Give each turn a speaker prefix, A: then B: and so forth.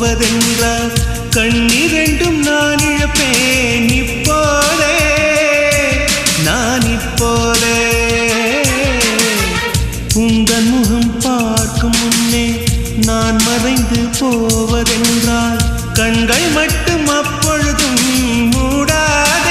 A: போவதென்றால் கண்ணிரண்டும் நான் இழப்பேன் இப்போதே நான் இப்போதே உங்கள் முகம் பார்க்கும் முன்னே நான் மறைந்து போவதென்றால் கண்கள் மட்டும் அப்பொழுதும் மூடாது